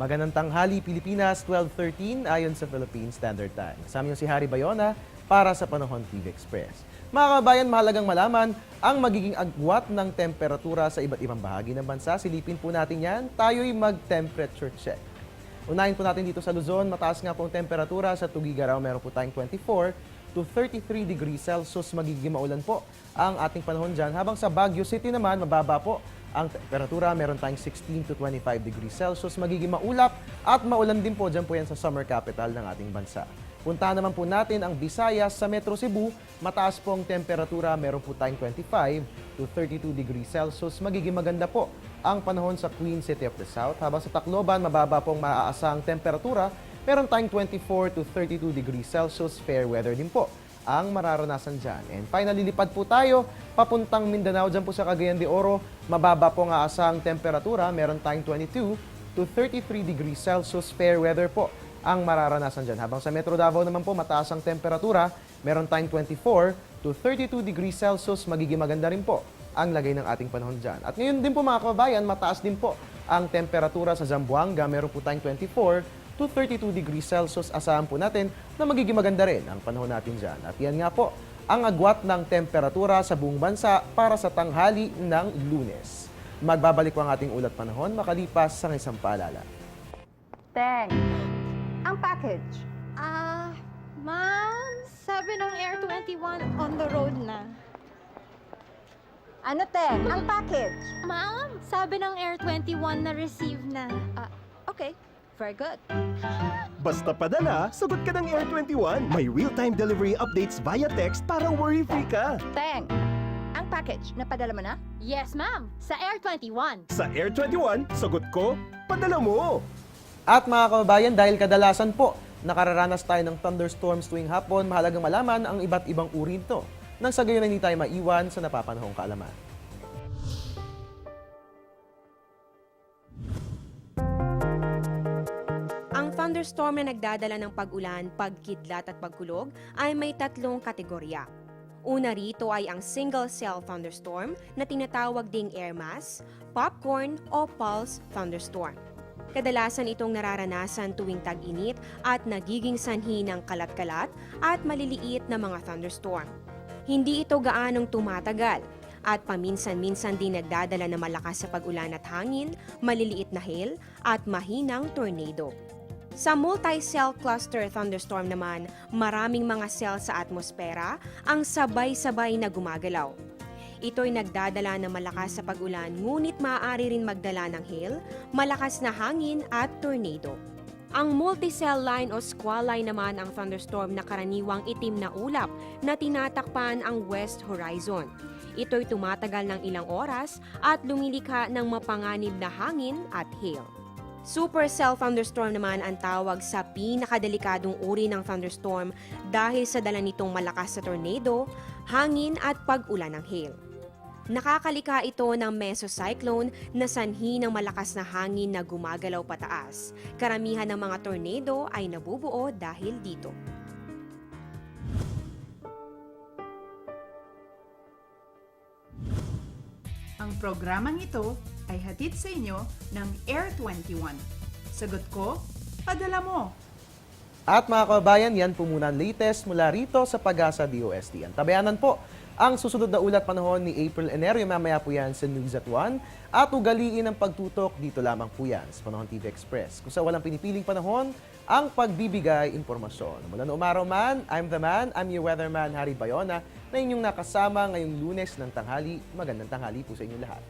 Magandang tanghali Pilipinas, 12:13 ayon sa Philippine Standard Time. Kasama niyo si Harry Bayona para sa Panahon TV Express. Mga kababayan, mahalagang malaman ang magiging agwat ng temperatura sa iba't ibang bahagi ng bansa. Silipin po natin yan. Tayo'y mag-temperature check. Unahin po natin dito sa Luzon, mataas nga po ang temperatura. Sa Tugigaraw, meron po tayong 24 to 33 degrees Celsius. Magiging maulan po ang ating panahon dyan. Habang sa Baguio City naman, mababa po ang temperatura. Meron tayong 16 to 25 degrees Celsius. Magiging maulap at maulan din po. Dyan po yan sa summer capital ng ating bansa. Puntahan naman po natin ang Visayas sa Metro Cebu. Mataas po ang temperatura. Meron po tayong 25 to 32 degrees Celsius. Magiging maganda po ang panahon sa Queen City of the South. Habang sa Tacloban, mababa pong maaasang temperatura. Meron tayong 24 to 32 degrees Celsius. Fair weather din po ang mararanasan dyan. And finally, lipad po tayo papuntang Mindanao. Dyan po sa Cagayan de Oro, mababa po ang aasang temperatura. Meron tayong 22 to 33 degrees Celsius. Fair weather po ang mararanasan dyan. Habang sa Metro Davao naman po, mataas ang temperatura. Meron tayong 24 to 32 degrees Celsius. Magiging maganda rin po ang lagay ng ating panahon dyan. At ngayon din po mga kababayan, mataas din po ang temperatura sa Zamboanga. Meron po tayong 24 to 32 degrees Celsius. Asahan po natin na magiging maganda rin ang panahon natin dyan. At yan nga po ang agwat ng temperatura sa buong bansa para sa tanghali ng Lunes. Magbabalik po ang ating ulat panahon makalipas sa isang paalala. Teng, ang package. Ma'am, sabi ng Air 21 on the road na. Ano, Teng? Ang package. Ma'am, sabi ng Air 21 na receive na. Okay, very good. Basta padala, sagot ka ng Air 21. May real-time delivery updates via text para worry-free ka. Teng, ang package, napadala mo na? Yes, ma'am, sa Air 21. Sa Air 21, sagot ko, padala mo. At mga kababayan, dahil kadalasan po nakararanas tayo ng thunderstorms tuwing hapon, mahalagang malaman ang iba't ibang uri nito nang sa gayon hindi tayo maiwan sa napapanahong kaalaman. Ang thunderstorm na nagdadala ng pag-ulan, pagkidlat at pagkulog ay may tatlong kategorya. Una rito ay ang single-cell thunderstorm na tinatawag ding air mass, popcorn o pulse thunderstorm. Kadalasan itong nararanasan tuwing tag-init at nagiging sanhi ng kalat-kalat at maliliit na mga thunderstorm. Hindi ito gaanong tumatagal at paminsan-minsan din nagdadala ng malakas sa pag-ulan at hangin, maliliit na hail at mahinang tornado. Sa multi-cell cluster thunderstorm naman, maraming mga cell sa atmosfera ang sabay-sabay na gumagalaw. Ito'y nagdadala ng malakas sa pag-ulan ngunit maaari rin magdala ng hail, malakas na hangin at tornado. Ang multi-cell line o squall line naman ang thunderstorm na karaniwang itim na ulap na tinatakpan ang west horizon. Ito'y tumatagal ng ilang oras at lumilikha ng mapanganib na hangin at hail. Supercell thunderstorm naman ang tawag sa pinakadelikadong uri ng thunderstorm dahil sa dala nitong malakas sa tornado, hangin at pag-ulan ng hail. Nakakalika ito ng mesocyclone na sanhi ng malakas na hangin na gumagalaw pataas. Karamihan ng mga tornado ay nabubuo dahil dito. Ang programang ito ay hatid sa inyo ng Air 21. Sagot ko, padala mo! At mga kababayan, yan po muna ang latest mula rito sa Pag-asa DOST. Ang tabayanan po ang susunod na ulat panahon ni April Enerio. Mamaya po yan sa News at 1. At ugaliin ang pagtutok dito lamang po yan sa Panahon TV Express. Kung sa walang pinipiling panahon, ang pagbibigay impormasyon. Mula noong umaraw man, I'm the man, I'm your weatherman, Harry Bayona, na inyong nakasama ngayong Lunes ng tanghali. Magandang tanghali po sa inyong lahat.